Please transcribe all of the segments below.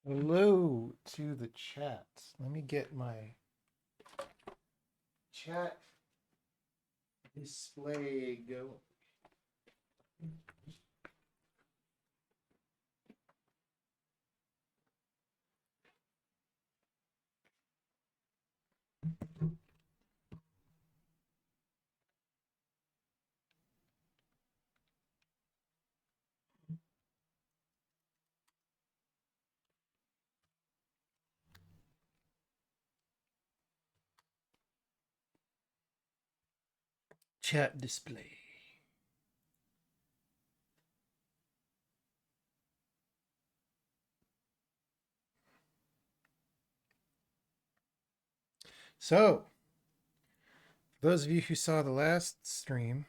Hello to the chat. Let me get my chat display going. Chat display. So, for those of you who saw the last stream,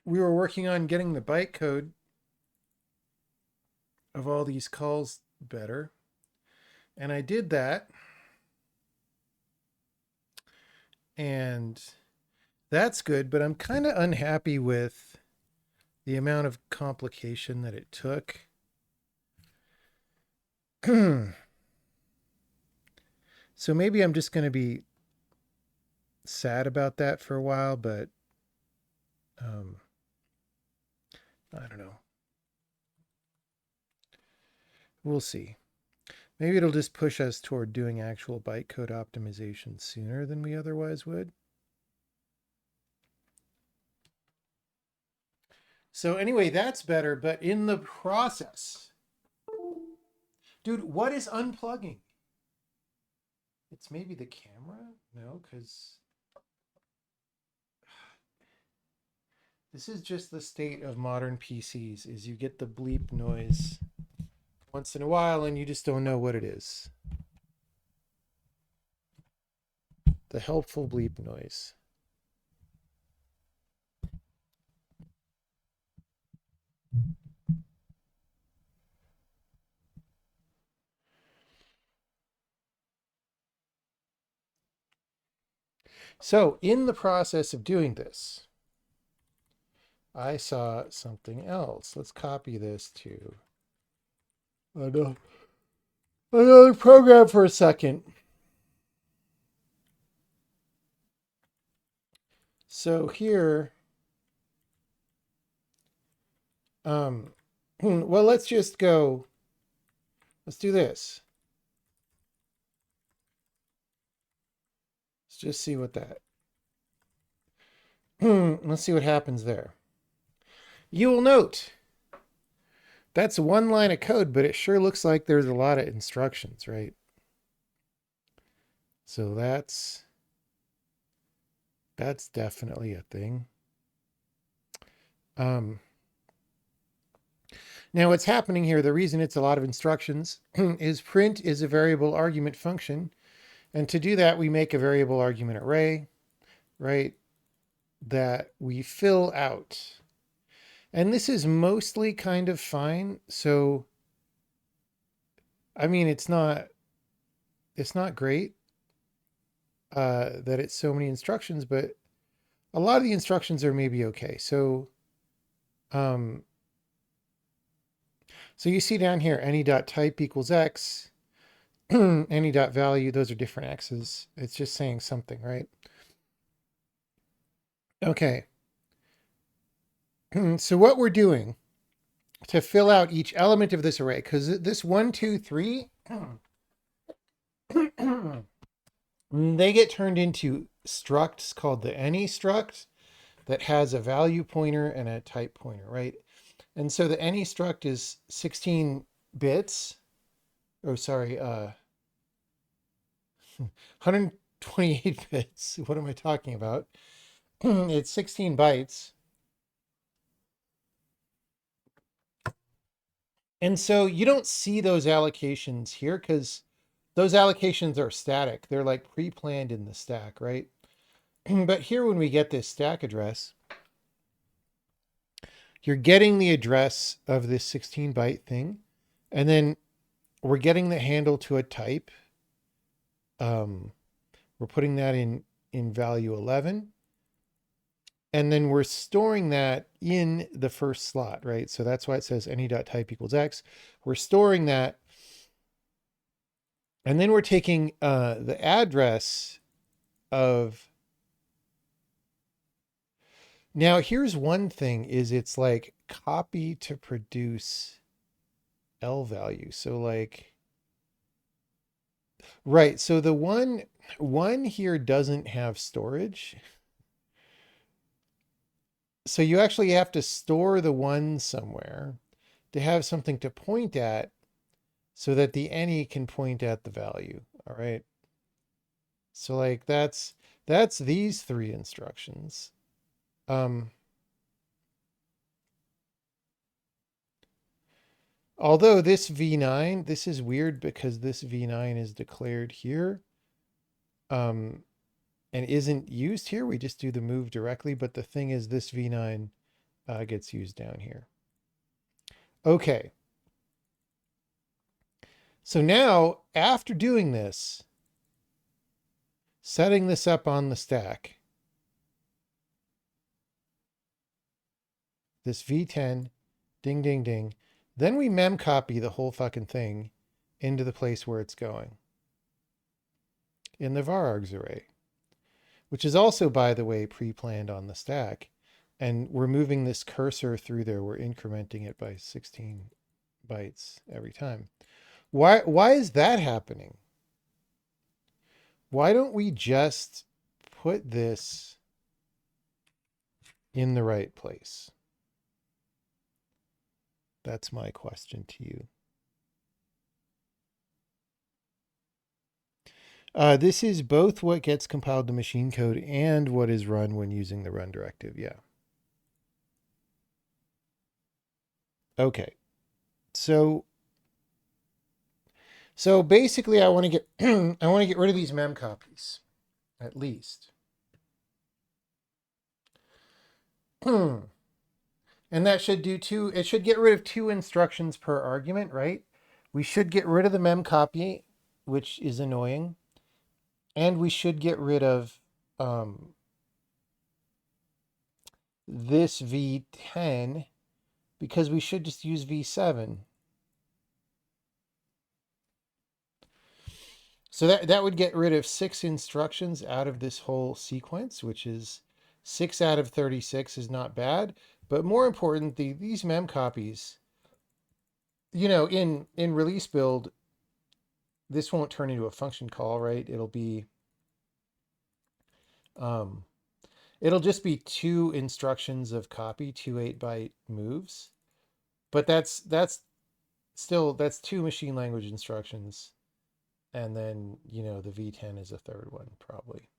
we were working on getting the bytecode of all these calls better. And I did that. And that's good, but I'm kind of unhappy with the amount of complication that it took. So maybe I'm just going to be sad about that for a while, but I don't know. We'll see. Maybe it'll just push us toward doing actual bytecode optimization sooner than we otherwise would. So anyway, that's better, but in the process, dude, what is unplugging? It's maybe the camera? No, because this is just the state of modern PCs, is you get the bleep noise once in a while and you just don't know what it is. The helpful bleep noise. So in the process of doing this, I saw something else. Let's copy this to another program for a second. So here, well, let's just go. Let's do this. Let's just see what that. Let's see what happens there. You will note that's one line of code, but it sure looks like there's a lot of instructions, right? So that's definitely a thing. Now what's happening here, the reason it's a lot of instructions is print is a variable argument function. And to do that, we make a variable argument array, right, that we fill out. And this is mostly kind of fine. So, I mean, it's not great that it's so many instructions, but a lot of the instructions are maybe okay. So, so you see down here, any.type equals x, any.value, those are different x's. It's just saying something, right? Okay. So what we're doing to fill out each element of this array, because this 1, 2, 3, they get turned into structs called the any struct that has a value pointer and a type pointer, right? And so the any struct is 16 bits. Oh, sorry, 128 bits. What am I talking about? It's 16 bytes. And so you don't see those allocations here because those allocations are static. They're like pre-planned in the stack, right? But here when we get this stack address, you're getting the address of this 16 byte thing. And then we're getting the handle to a type. We're We're putting that in value 11. And then we're storing that in the first slot, right? So that's why it says any.type equals X. We're storing that. And then we're taking the address of. Now, here's one thing is it's like copy to produce L value. So like, right. So the one here doesn't have storage. So you actually have to store the one somewhere to have something to point at so that the any can point at the value. All right. So like that's these three instructions. Although this V9, this is weird because this V9 is declared here. And isn't used here. We just do the move directly. But the thing is this V9 gets used down here. Okay. So now after doing this, setting this up on the stack, this V10, ding, ding, ding. Then we mem copy the whole fucking thing into the place where it's going in the varargs array, which is also, by the way, pre-planned on the stack. And we're moving this cursor through there. We're incrementing it by 16 bytes every time. Why is that happening? Why don't we just put this in the right place? That's my question to you. This is both what gets compiled to machine code and what is run when using the run directive. Yeah. Okay. So basically I want to get I want to get rid of these mem copies at least. And that should do it should get rid of 2 instructions per argument, right? We should get rid of the mem copy, which is annoying. And we should get rid of this V10 because we should just use V7. So that would get rid of 6 instructions out of this whole sequence, which is 6 out of 36 is not bad. But more important, these mem copies, you know, in release build, this won't turn into a function call, right? It'll be, it'll just be 2 instructions of copy, 2 8-byte moves. But that's still, that's 2 machine language instructions. And then, you know, the V10 is a third one, probably.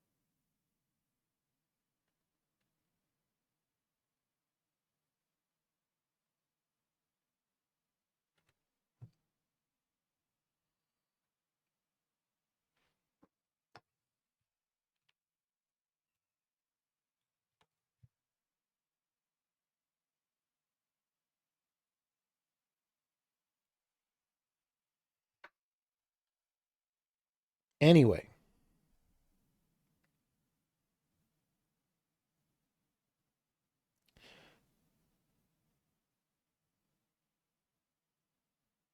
Anyway,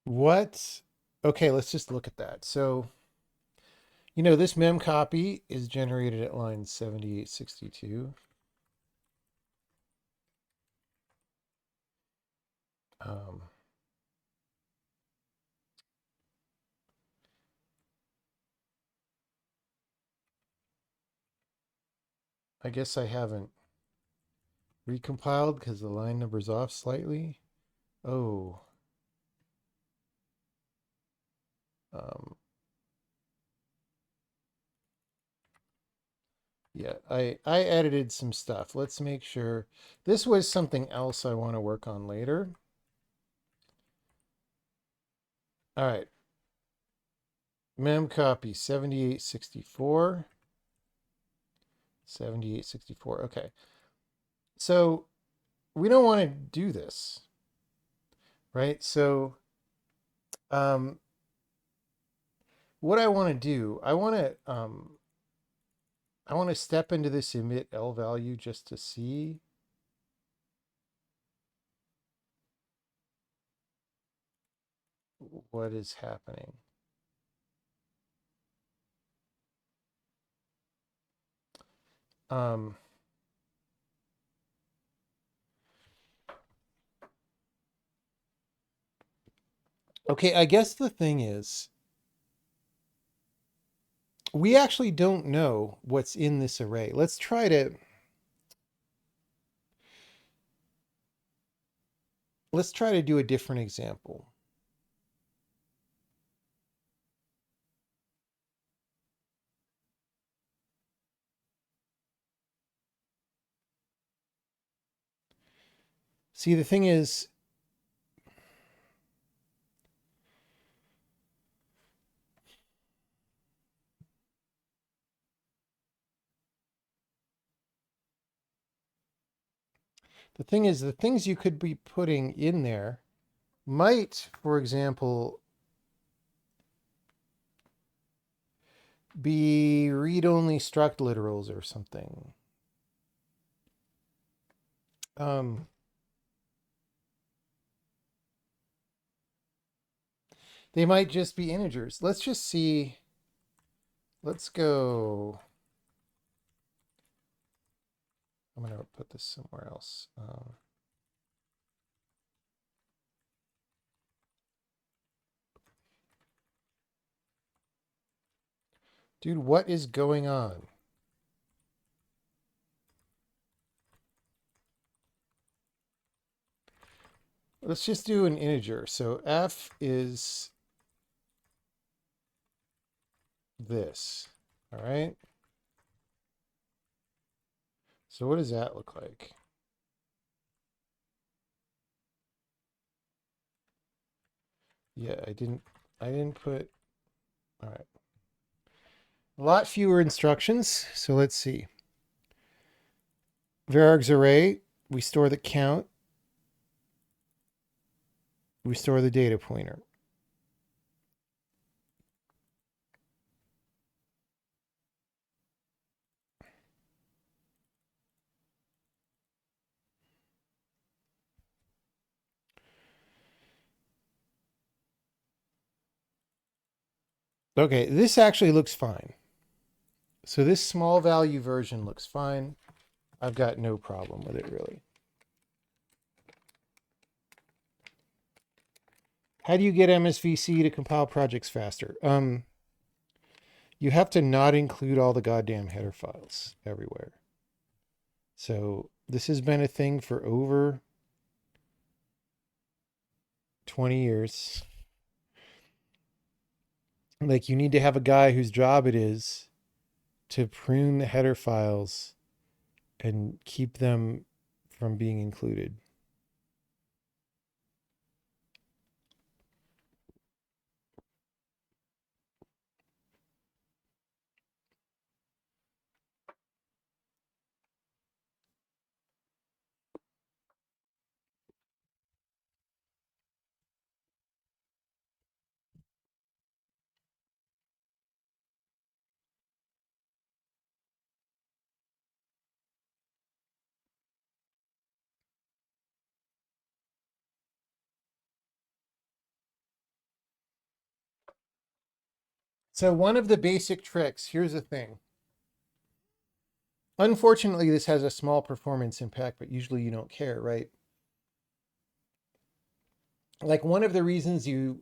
what? Okay, let's just look at that. So, you know, this mem copy is generated at line 7862. I guess I haven't recompiled because the line number's off slightly. Oh. Yeah, I edited some stuff. Let's make sure. This was something else I want to work on later. All right. Mem copy 7864. 7864. Okay. So we don't want to do this, right? So what I want to do, I want to I want to step into this emit L value just to see. What is happening? Um, okay, I guess the thing is, we actually don't know what's in this array. Let's try to do a different example. See, the thing is, the things you could be putting in there might, for example, be read-only struct literals or something. They might just be integers. Let's just see. Let's go. I'm going to put this somewhere else. Dude, what is going on? Let's just do an integer. So f is this. All right. So what does that look like? Yeah, I didn't put, all right. A lot fewer instructions. So let's see. Varargs array, we store the count. We store the data pointer. Okay, this actually looks fine. So this small value version looks fine. I've got no problem with it, really. How do you get MSVC to compile projects faster? You have to not include all the goddamn header files everywhere. So this has been a thing for over 20 years. Like, you need to have a guy whose job it is to prune the header files and keep them from being included. So one of the basic tricks, here's the thing. Unfortunately, this has a small performance impact, but usually you don't care, right? Like, one of the reasons you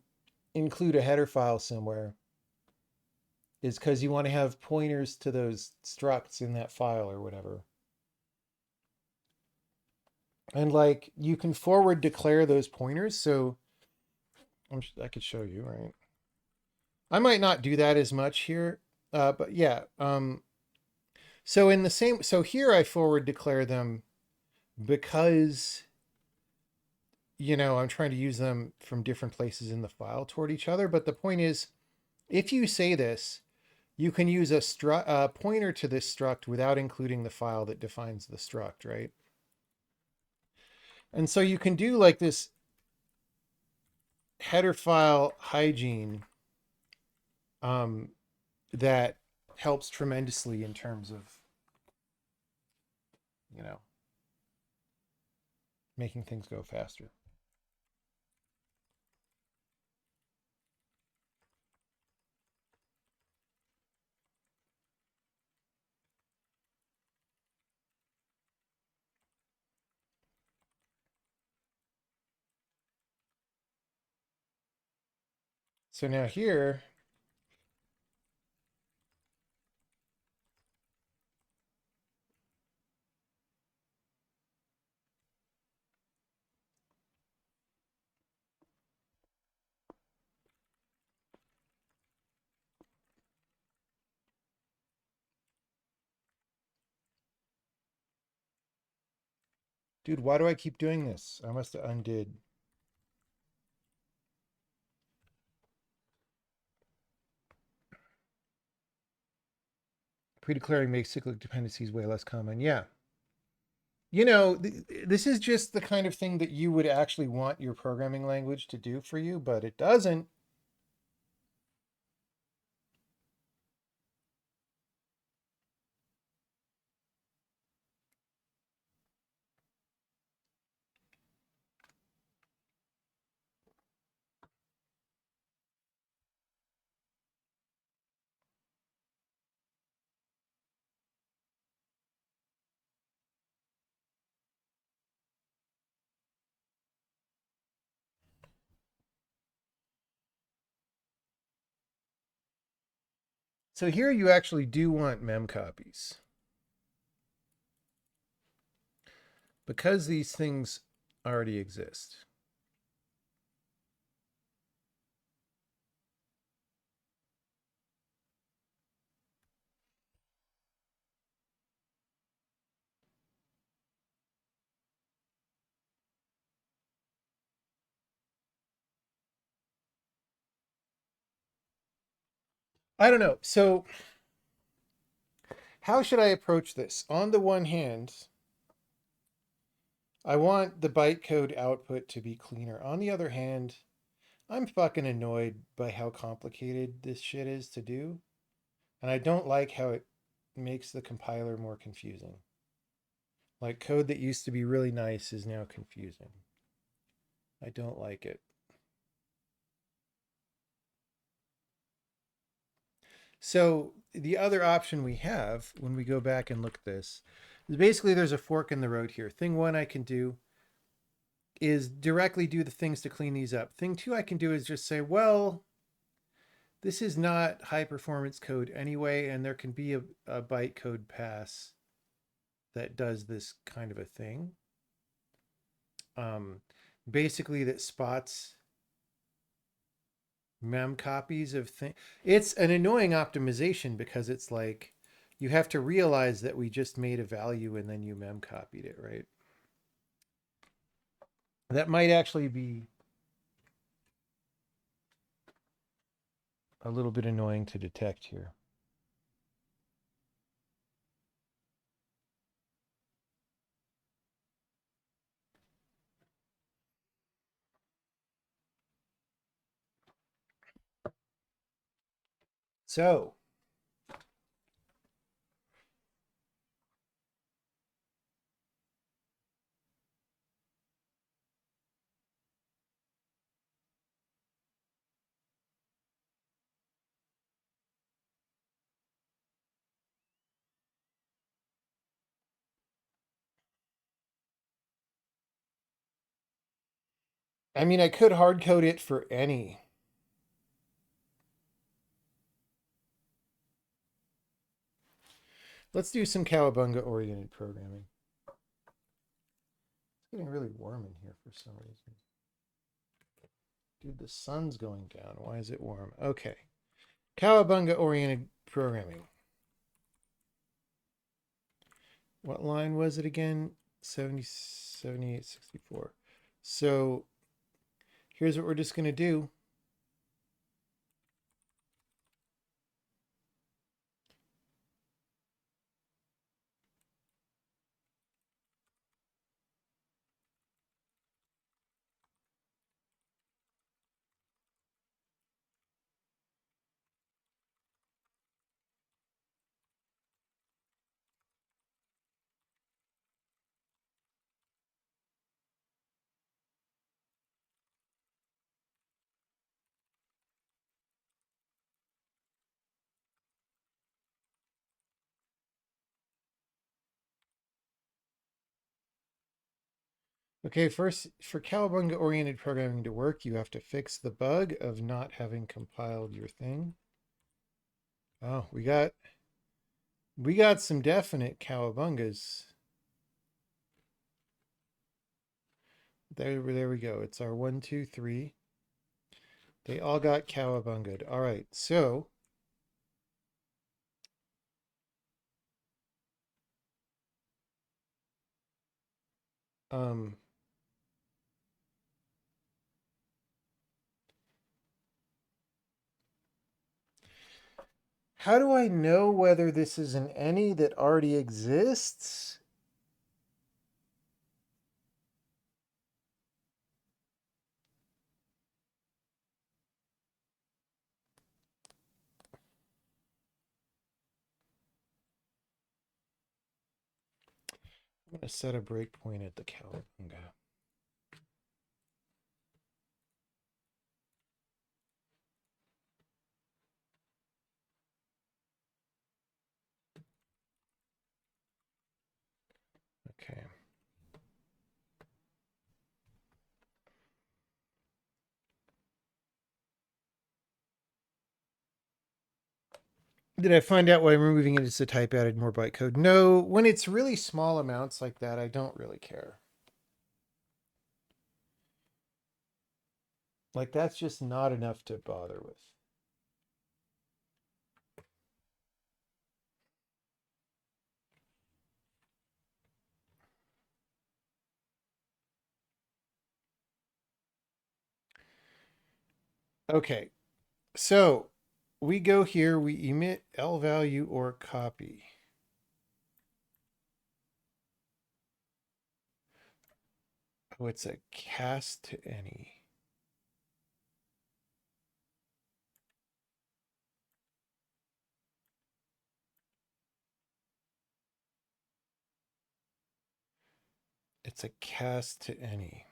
include a header file somewhere is because you want to have pointers to those structs in that file or whatever. And like, you can forward declare those pointers. So I could show you, right? I might not do that as much here, but yeah. So in the same, so here I forward declare them because, I'm trying to use them from different places in the file toward each other. But the point is, if you say this, you can use a pointer to this struct without including the file that defines the struct, right? And so you can do like this header file hygiene that helps tremendously in terms of you know, making things go faster. So now here, dude, why do I keep doing this? I must have undid. Pre-declaring makes cyclic dependencies way less common. Yeah. You know, this is just the kind of thing that you would actually want your programming language to do for you, but it doesn't. So here you actually do want mem copies because these things already exist. I don't know. So how should I approach this? On the one hand, I want the bytecode output to be cleaner. On the other hand, I'm fucking annoyed by how complicated this shit is to do. And I don't like how it makes the compiler more confusing. Like code that used to be really nice is now confusing. I don't like it. So the other option we have when we go back and look at this is basically there's a fork in the road here. Thing one I can do is directly do the things to clean these up. Thing two I can do is just say, well, this is not high performance code anyway, and there can be a bytecode pass that does this kind of a thing. Um, basically, that spots mem copies of things. It's an annoying optimization because it's like you have to realize that we just made a value and then you mem copied it, right? That might actually be a little bit annoying to detect here. So, I mean, I could hard code it for any. Let's do some cowabunga oriented programming. It's getting really warm in here for some reason. Dude, the sun's going down. Why is it warm? Okay. Cowabunga oriented programming. What line was it again? 70, 78, 64. So here's what we're just going to do. Okay, first, for Cowabunga-oriented programming to work, you have to fix the bug of not having compiled your thing. Oh, we got some definite Cowabungas. There we go. It's our 1, 2, 3. They all got Cowabunga'd. All right, so um how do I know whether this is an any that already exists? I'm going to set a breakpoint at the Cowabunga. Okay. Did I find out why removing it is a type added more bytecode? No, when it's really small amounts like that, I don't really care. Like, that's just not enough to bother with. Okay, so we go here, we emit L value or copy. Oh, it's a cast to any. It's a cast to any.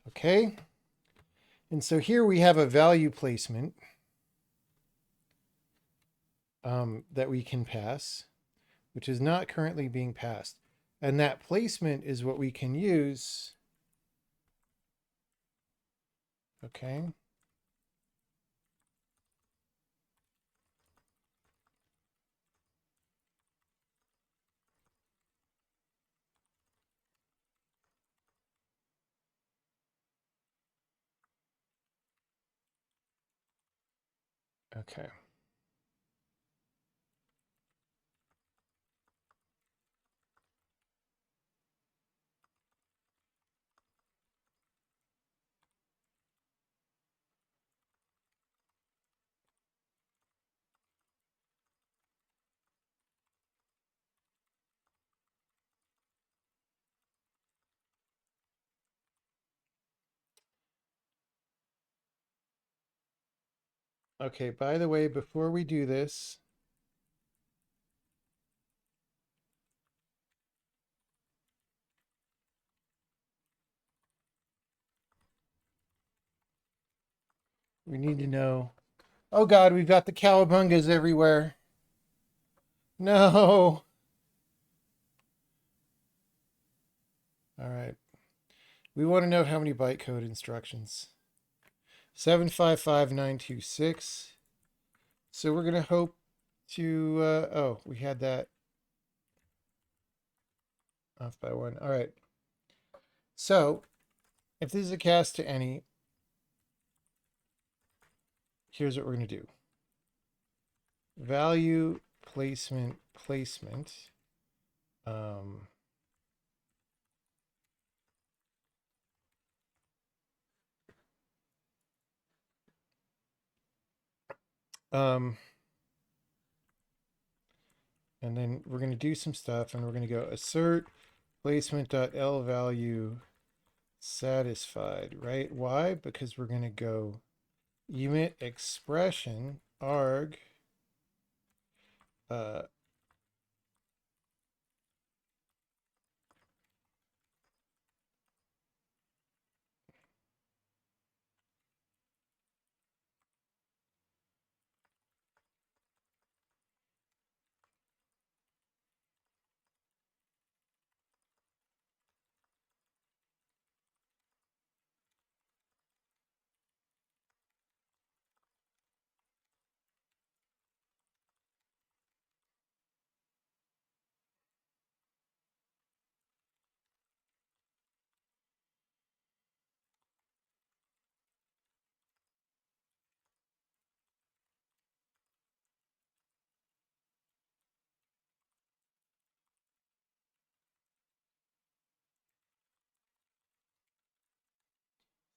Okay. And so here we have a value placement that we can pass, which is not currently being passed. And that placement is what we can use. Okay. Okay. Okay, by the way, before we do this, we need to know. Oh God, we've got the Cowabungas everywhere. No. All right. We want to know how many bytecode instructions. 755926. So we're going to hope to, oh, we had that off by one. All right. So if this is a cast to any, here's what we're going to do. Value placement. Um, um, and then we're going to do some stuff and we're going to go assert placement.l value satisfied, right? Why? Because we're going to go emit expression arg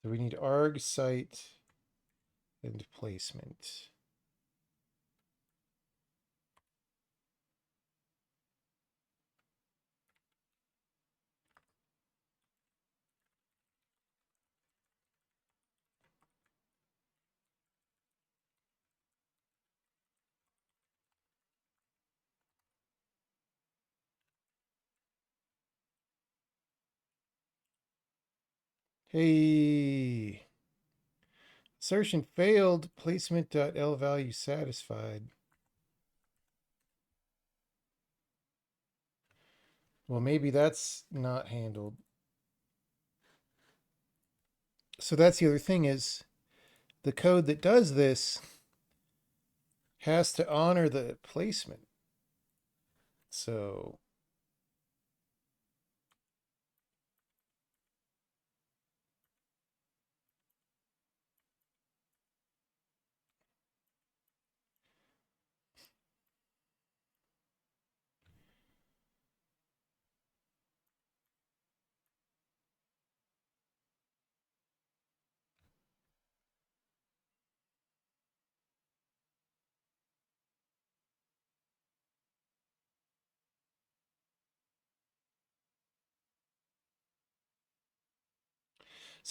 So we need arg, site, and placement. Hey, assertion failed. Placement.l value satisfied. Well, maybe that's not handled. So that's the other thing is the code that does this has to honor the placement. So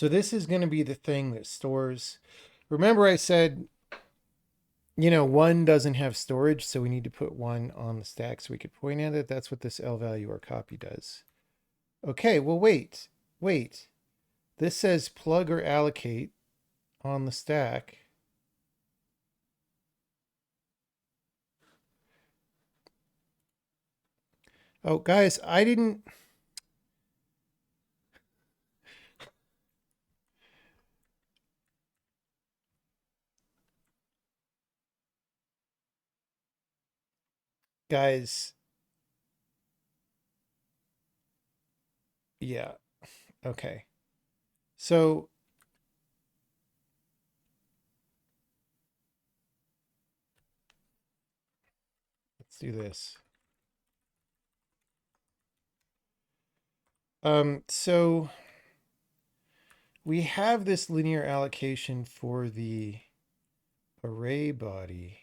this is going to be the thing that stores. Remember I said, one doesn't have storage, so we need to put one on the stack so we could point at it. That's what this L value or copy does. Okay, well, wait. This says plug or allocate on the stack. Oh, guys, I didn't. Guys, yeah. Okay. So let's do this. So we have this linear allocation for the array body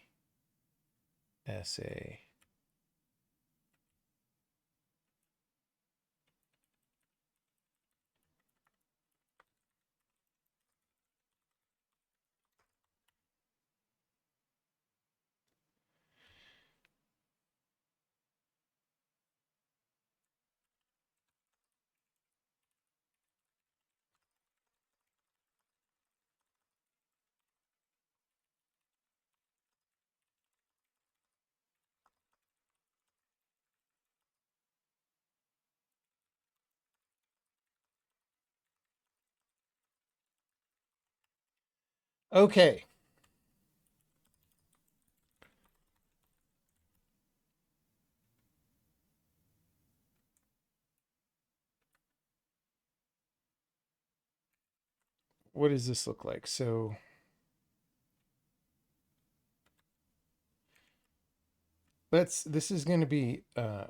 SA. Okay. What does this look like? So this is going to be all right.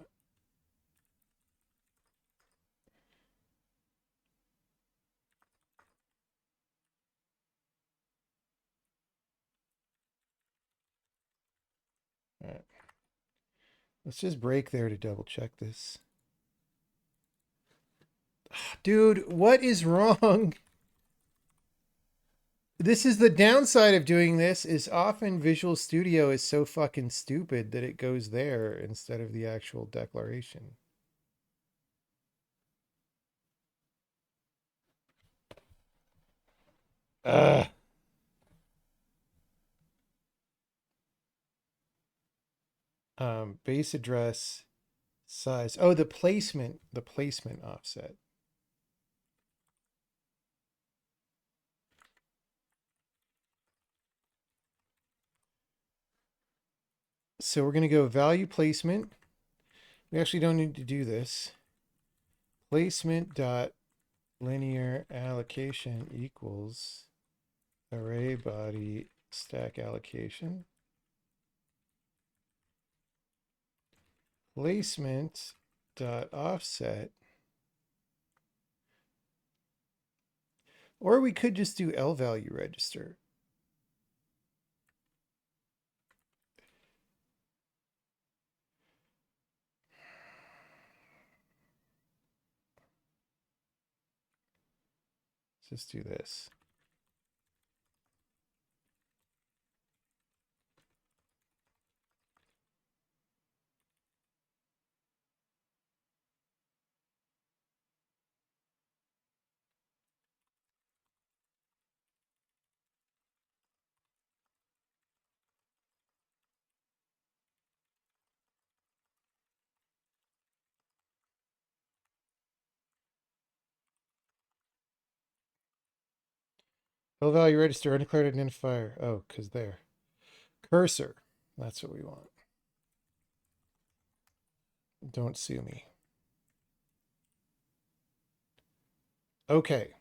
Let's just break there to double check this. Dude, what is wrong? This is the downside of doing this is often Visual Studio is so fucking stupid that it goes there instead of the actual declaration. Ugh. Base address size. Oh, the placement offset. So we're going to go value placement. We actually don't need to do this. Placement dot linear allocation equals array body stack allocation. Placement dot offset. Or we could just do L value register. Let's just do this. L value register, undeclared identifier. Oh, because there. Cursor. That's what we want. Don't sue me. Okay.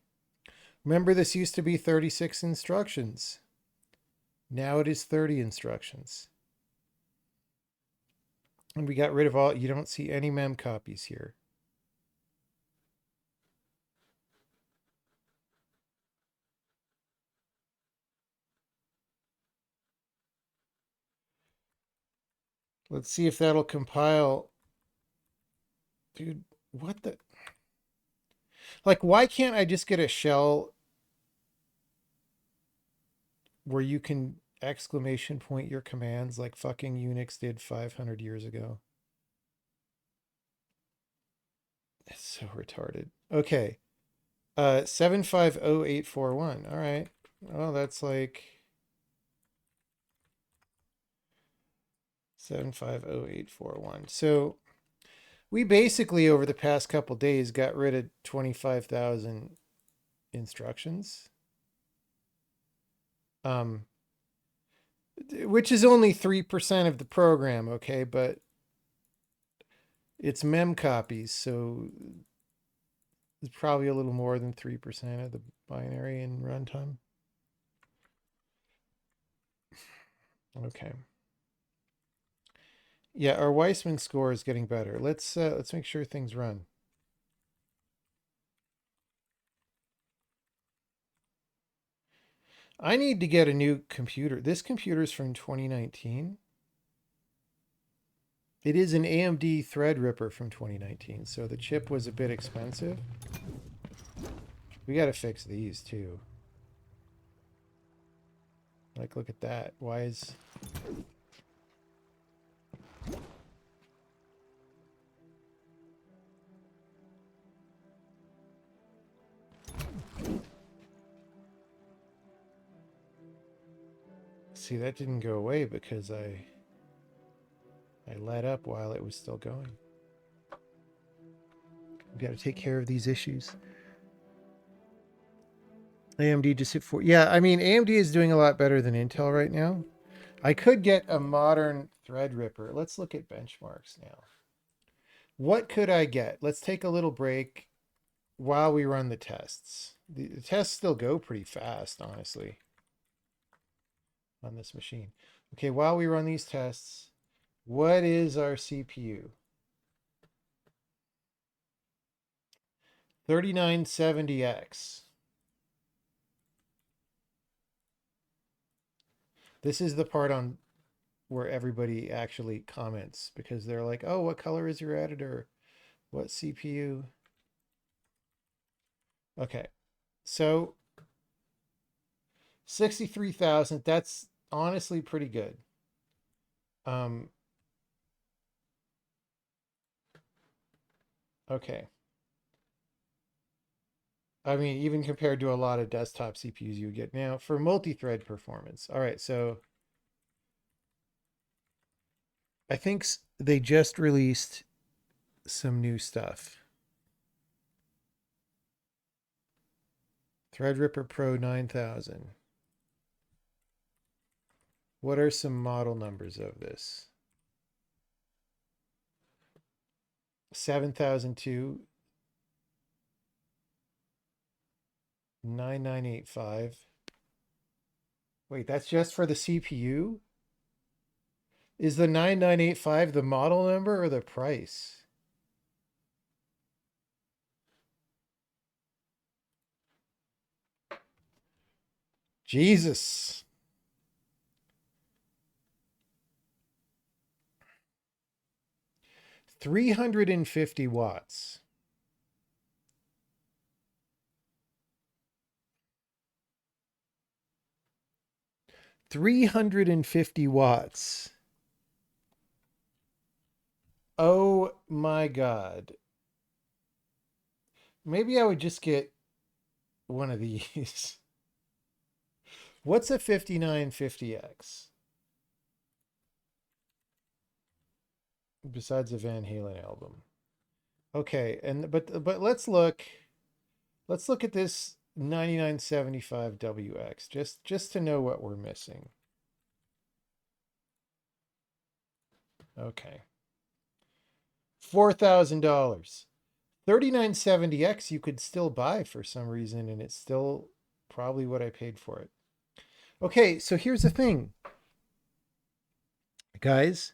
Remember, this used to be 36 instructions. Now it is 30 instructions. And we got rid of all, you don't see any mem copies here. Let's see if that'll compile. Dude, what the? Like, why can't I just get a shell where you can exclamation point your commands like fucking Unix did 500 years ago? It's so retarded. Okay. 750841. All right. Oh, that's like 750841. So we basically over the past couple days got rid of 25,000 instructions. Which is only 3% of the program, okay, but it's mem copies, so it's probably a little more than 3% of the binary in runtime. Okay. Yeah, our Weissman score is getting better. Let's make sure things run. I need to get a new computer. This computer's from 2019. It is an AMD Threadripper from 2019, so the chip was a bit expensive. We got to fix these too. Like, look at that. Why is... See, that didn't go away because I let up while it was still going. We got to take care of these issues. AMD just hit 4. Yeah, I mean, AMD is doing a lot better than Intel right now. I could get a modern Threadripper. Let's look at benchmarks now. What could I get? Let's take a little break while we run the tests. The tests still go pretty fast, honestly, on this machine. Okay, while we run these tests, what is our CPU? 3970X. This is the part on where everybody actually comments because they're like, oh, what color is your editor? What CPU? Okay. So 63,000, that's honestly pretty good. Okay. I mean, even compared to a lot of desktop CPUs you would get now for multi-thread performance. All right, so I think they just released some new stuff. Threadripper Pro 9000. What are some model numbers of this? 7002, 9985. Wait, that's just for the CPU? Is the 9985 the model number or the price? Jesus. $350 watts. $350 watts. Oh my God. Maybe I would just get one of these. What's a 5950X? Besides a Van Halen album. Okay, and but let's look at this 9975WX just to know what we're missing. Okay. $4,000. 3970X you could still buy for some reason, and it's still probably what I paid for it. Okay, so here's the thing, guys.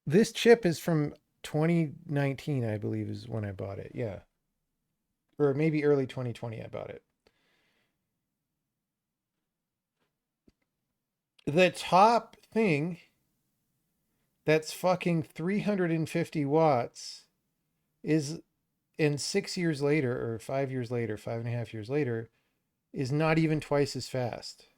This chip is from 2019, I believe, is when I bought it. Yeah. Or maybe early 2020 I bought it. The top thing that's fucking 350 watts is, in 6 years later, or 5 years later, 5.5 years later, is not even twice as fast.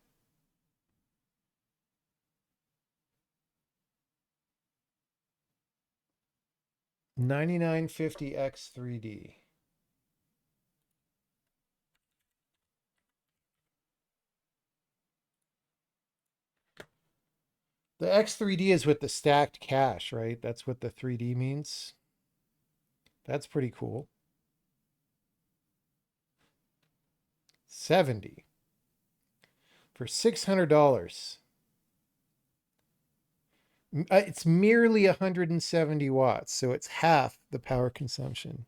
$9950X3D. The X3D is with the stacked cache, right? That's what the 3D means. That's pretty cool. 70 for $600. It's merely 170 watts, so it's half the power consumption.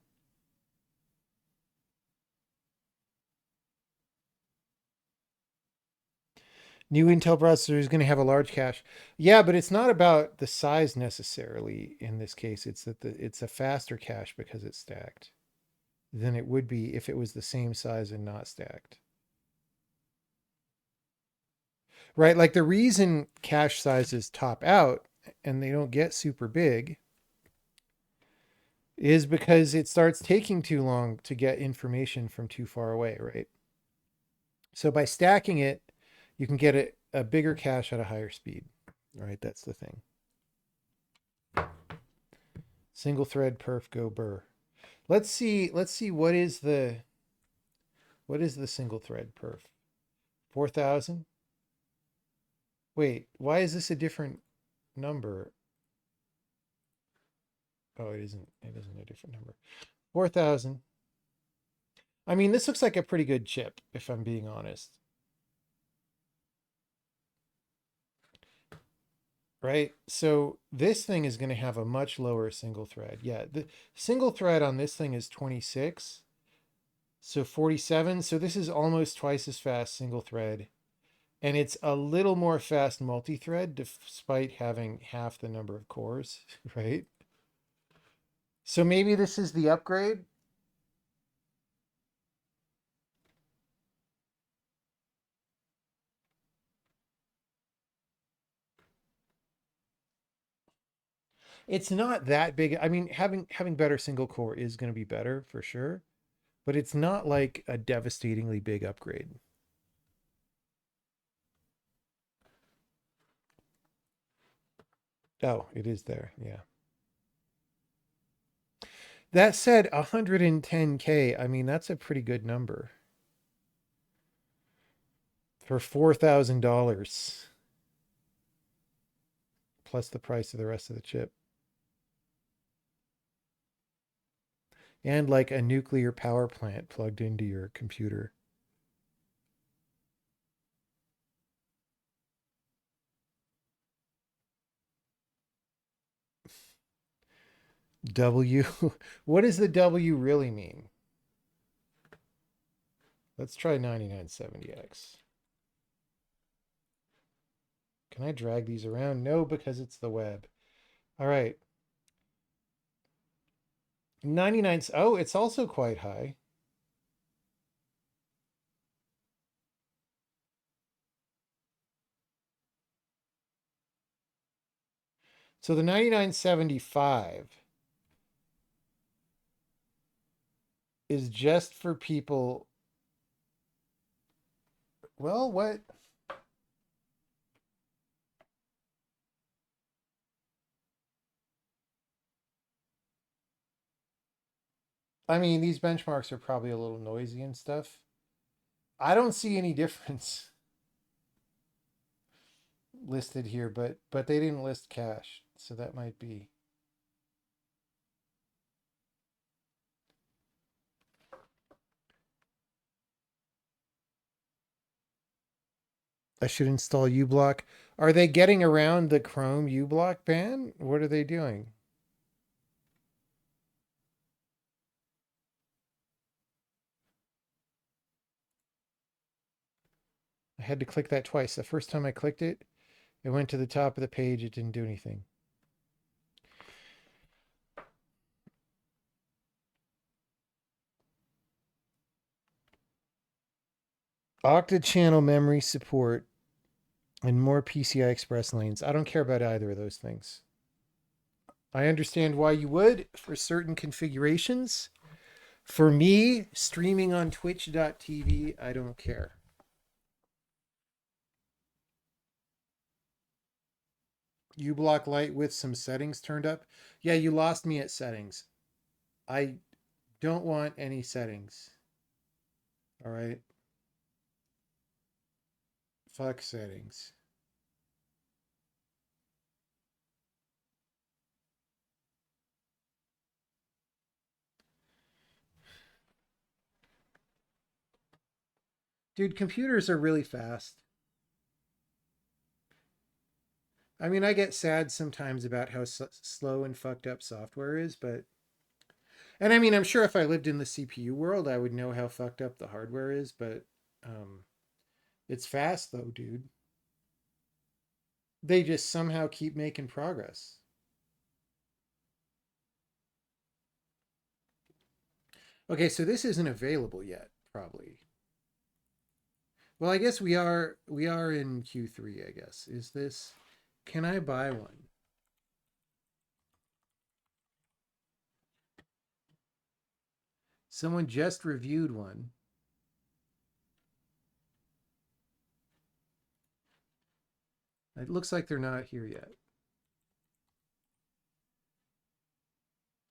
New Intel processor is going to have a large cache. Yeah, but it's not about the size necessarily in this case. It's that it's a faster cache because it's stacked than it would be if it was the same size and not stacked. Right? Like the reason cache sizes top out and they don't get super big is because it starts taking too long to get information from too far away, right? So by stacking it, you can get a bigger cache at a higher speed, right? That's the thing. Single thread perf go burr. Let's see what is the single thread perf? 4,000? Wait, why is this a different number? Oh, it isn't a different number. 4,000. I mean, this looks like a pretty good chip, if I'm being honest. Right? So this thing is going to have a much lower single thread. Yeah, the single thread on this thing is 26. So 47. So this is almost twice as fast single thread. And it's a little more fast multi-thread despite having half the number of cores, right? So maybe this is the upgrade. It's not that big. I mean, having better single core is going to be better for sure, but it's not like a devastatingly big upgrade. Oh, it is there. Yeah. That said, 110K, I mean, that's a pretty good number for $4,000 plus the price of the rest of the chip. And like a nuclear power plant plugged into your computer. W. What does the W really mean? Let's try 9970X. Can I drag these around? No, because it's the web. All right. 99. Oh, it's also quite high. So the 99.75 is just for people. Well, what? I mean, these benchmarks are probably a little noisy and stuff. I don't see any difference listed here, but they didn't list cash, so that might be. I should install uBlock. Are they getting around the Chrome uBlock ban? What are they doing? I had to click that twice. The first time I clicked it, it went to the top of the page. It didn't do anything. Octa-channel memory support and more PCI Express lanes. I don't care about either of those things. I understand why you would for certain configurations. For me, streaming on twitch.tv, I don't care. uBlock Lite with some settings turned up. Yeah, you lost me at settings. I don't want any settings. All right. Fuck settings. Dude, computers are really fast. I mean, I get sad sometimes about how slow and fucked up software is, but. And I mean, I'm sure if I lived in the CPU world, I would know how fucked up the hardware is, but um, it's fast though, dude. They just somehow keep making progress. Okay, so this isn't available yet, probably. Well, I guess we are in Q3, I guess. Is this can I buy one? Someone just reviewed one. It looks like they're not here yet.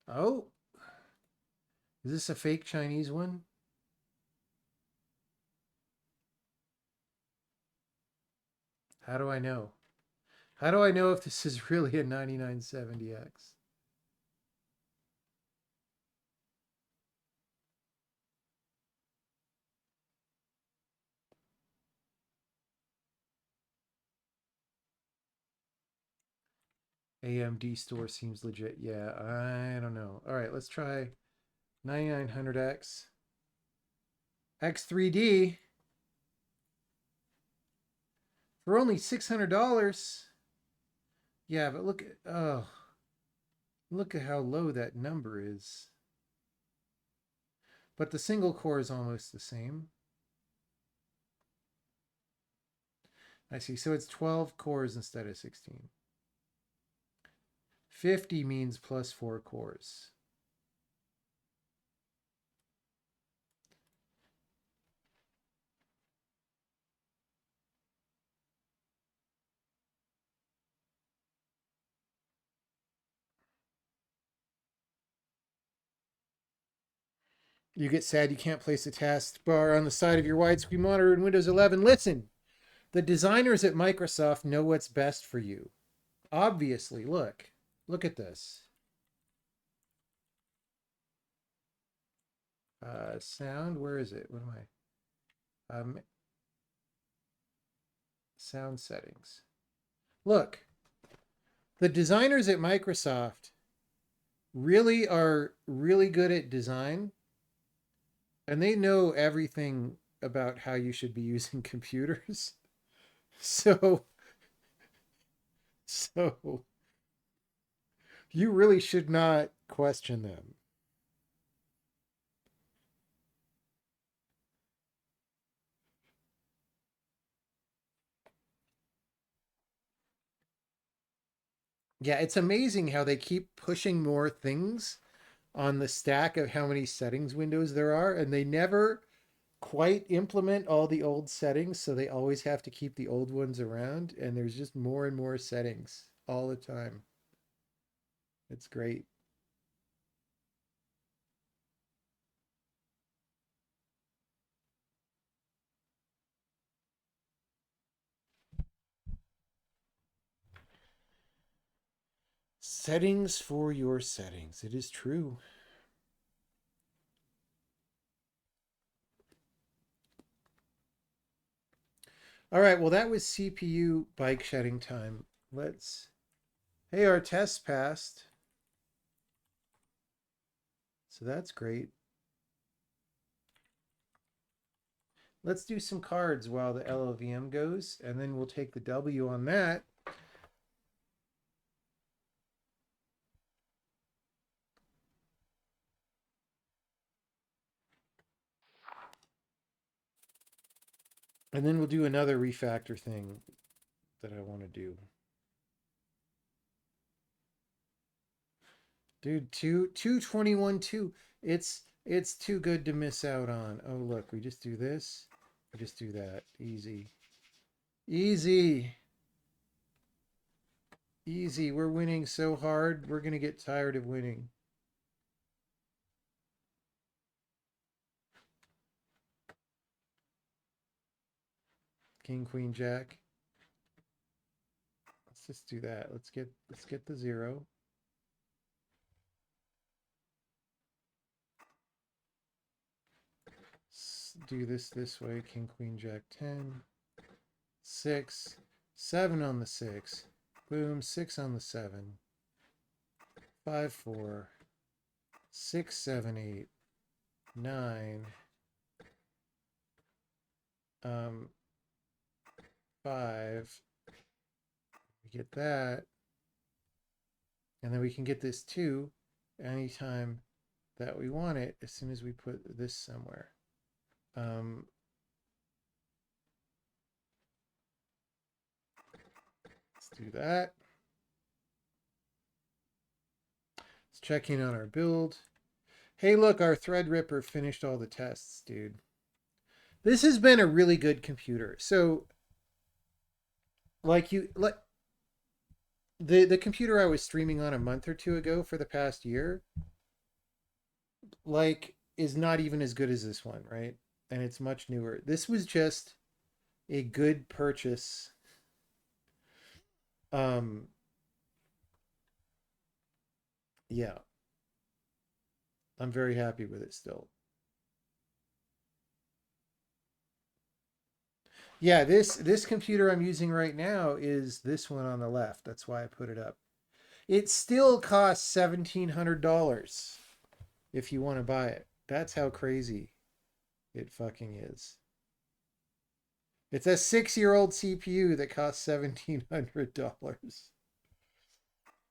Oh, is this a fake Chinese one? How do I know? How do I know if this is really a 9970X? AMD store seems legit. Yeah, I don't know. All right, let's try 9900X. X3D for only $600. Yeah, but look at how low that number is. But the single core is almost the same. I see. So it's 12 cores instead of 16. 50 means plus 4 cores. You get sad you can't place a taskbar on the side of your widescreen monitor in Windows 11. Listen, the designers at Microsoft know what's best for you. Obviously, look at this. Sound, where is it? What am I? Sound settings. Look, the designers at Microsoft really are really good at design, and they know everything about how you should be using computers. So, so you really should not question them. Yeah, it's amazing how they keep pushing more things on the stack of how many settings windows there are, and they never quite implement all the old settings, so they always have to keep the old ones around, and there's just more and more settings all the time. It's great. Settings for your settings. It is true. All right, well, that was CPU bike shedding time. Let's. Hey, our test passed. So that's great. Let's do some cards while the LLVM goes, and then we'll take the W on that. And then we'll do another refactor thing that I want to do. Dude, 221.2. It's too good to miss out on. Oh look, we just do this. We just do that. Easy. Easy. Easy. We're winning so hard, we're gonna get tired of winning. King, Queen, Jack. Let's just do that. Let's get the 0. Do this way. King, Queen, Jack, 10. 6. 7 on the 6. Boom, 6 on the 7. 5, 4. 6, 7, 8. 9. 5. We get that. And then we can get this 2 anytime that we want it as soon as we put this somewhere. Let's do that. Let's check in on our build. Hey, look, our Threadripper finished all the tests, dude. This has been a really good computer. So, like the computer I was streaming on a month or two ago for the past year, like, is not even as good as this one, right? And it's much newer. This was just a good purchase. Um, yeah, I'm very happy with it still. Yeah, this computer I'm using right now is this one on the left. That's why I put it up. It still costs $1,700 if you want to buy it. That's how crazy it fucking is. It's a 6-year-old CPU that costs $1,700.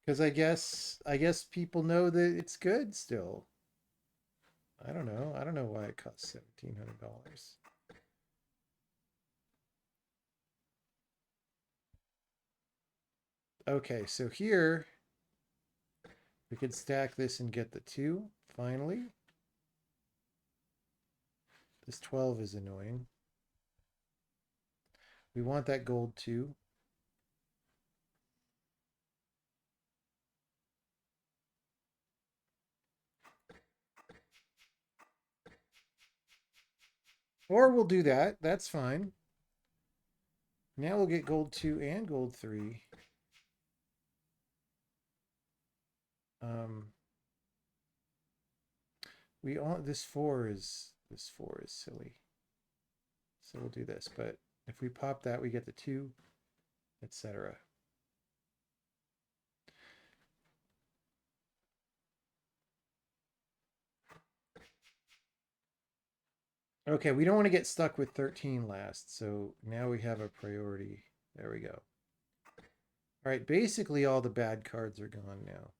Because I guess people know that it's good still. I don't know. I don't know why it costs $1,700. Okay, so here we could stack this and get the 2 finally. This 12 is annoying. We want that gold 2. Or we'll do that. That's fine. Now we'll get gold 2 and gold 3. Um, we all this 4 is silly. So we'll do this. But if we pop that, we get the 2, etc. Okay, we don't want to get stuck with 13 last, so now we have a priority. There we go. All right, basically all the bad cards are gone now.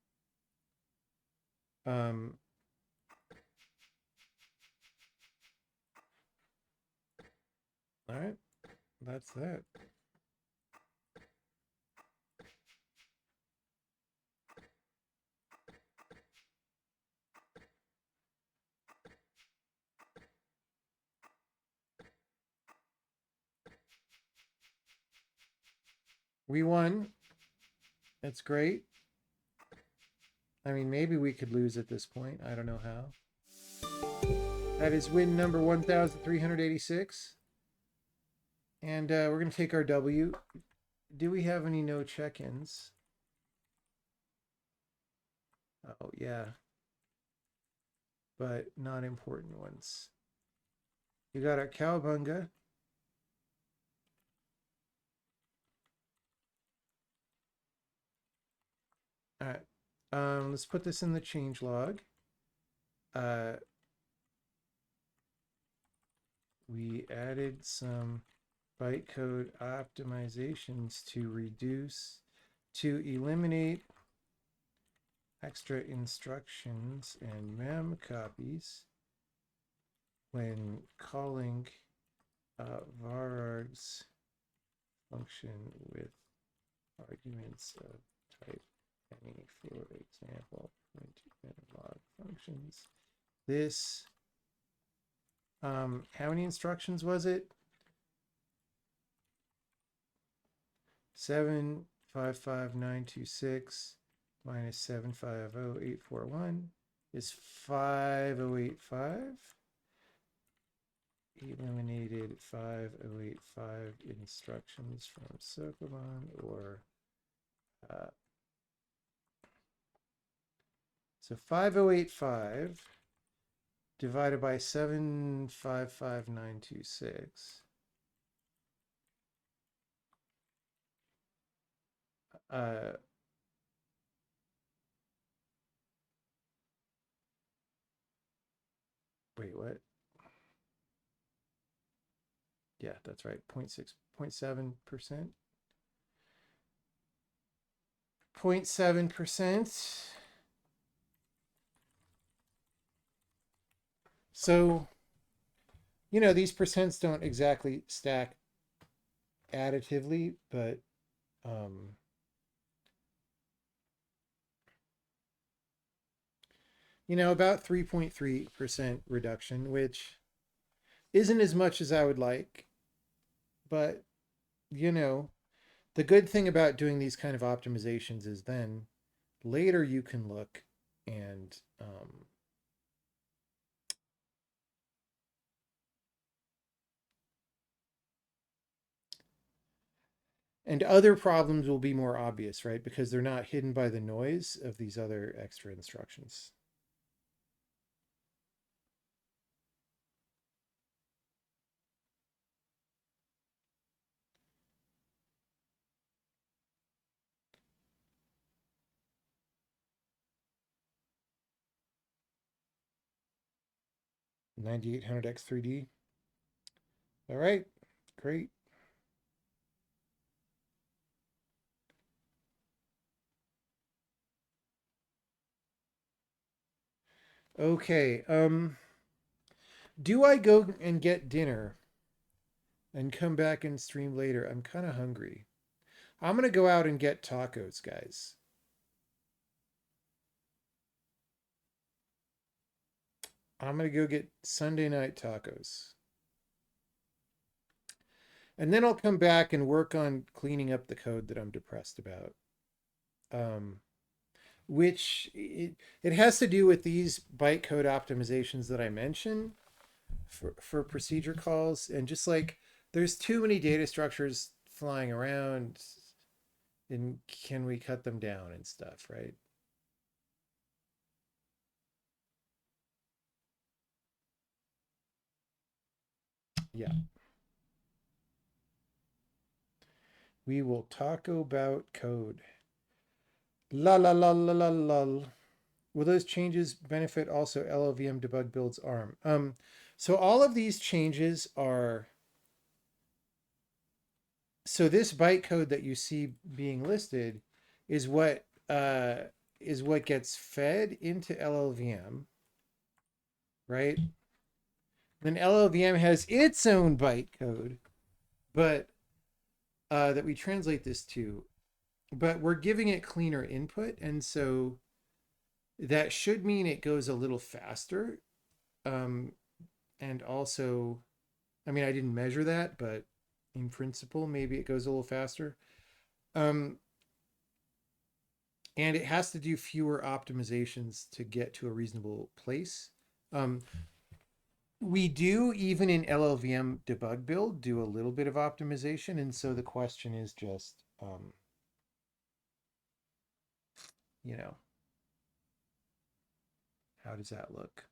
All right, that's that. We won. That's great. I mean, maybe we could lose at this point. I don't know how. That is win number 1,386. And we're going to take our W. Do we have any no check-ins? Oh, yeah. But not important ones. You got our Cowabunga. All right. Let's put this in the change log. We added some bytecode optimizations to eliminate extra instructions and mem copies when calling varargs function with arguments of type any, for example, print and log functions. This, how many instructions was it? 755926 minus 750841 is 5085. Eliminated 5085 instructions from Sokoban, or so 5085 divided by 755926. Wait, what? Yeah, that's right. 0.7%. 0.7%. So, you know, these percents don't exactly stack additively, but you know, about 3.3% reduction, which isn't as much as I would like, but you know, the good thing about doing these kind of optimizations is then later you can look and other problems will be more obvious, right? Because they're not hidden by the noise of these other extra instructions. $9800X3D. All right, great. Okay, do I go and get dinner and come back and stream later? I'm kind of hungry. I'm gonna go out and get tacos, guys. I'm gonna go get Sunday night tacos. And then I'll come back and work on cleaning up the code that I'm depressed about. Which it has to do with these bytecode optimizations that I mentioned for procedure calls. And just like there's too many data structures flying around, and can we cut them down and stuff, right? Yeah. We will talk about code. La la la la la la. Will those changes benefit also LLVM debug builds ARM? So all of these changes are, so this bytecode that you see being listed is what gets fed into LLVM, right? Then LLVM has its own bytecode, but that we translate this to, but we're giving it cleaner input, and so that should mean it goes a little faster. And also, I mean, I didn't measure that, but in principle, maybe it goes a little faster. Um, and it has to do fewer optimizations to get to a reasonable place. Um, we do, even in LLVM debug build, do a little bit of optimization. And so the question is just, you know, how does that look?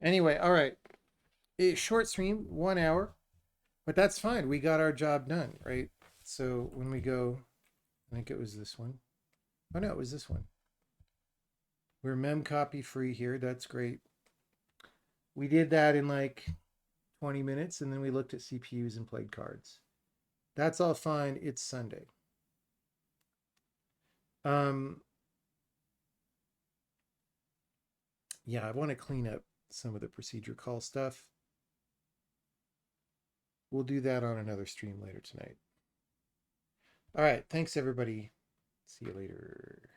Anyway, all right. Short stream, 1 hour, but that's fine. We got our job done, right? So when we go, I think it was this one. Oh no, it was this one. We're mem copy free here. That's great. We did that in like 20 minutes, and then we looked at CPUs and played cards. That's all fine. It's Sunday. Um, yeah, I want to clean up some of the procedure call stuff. We'll do that on another stream later tonight. All right. Thanks, everybody. See you later.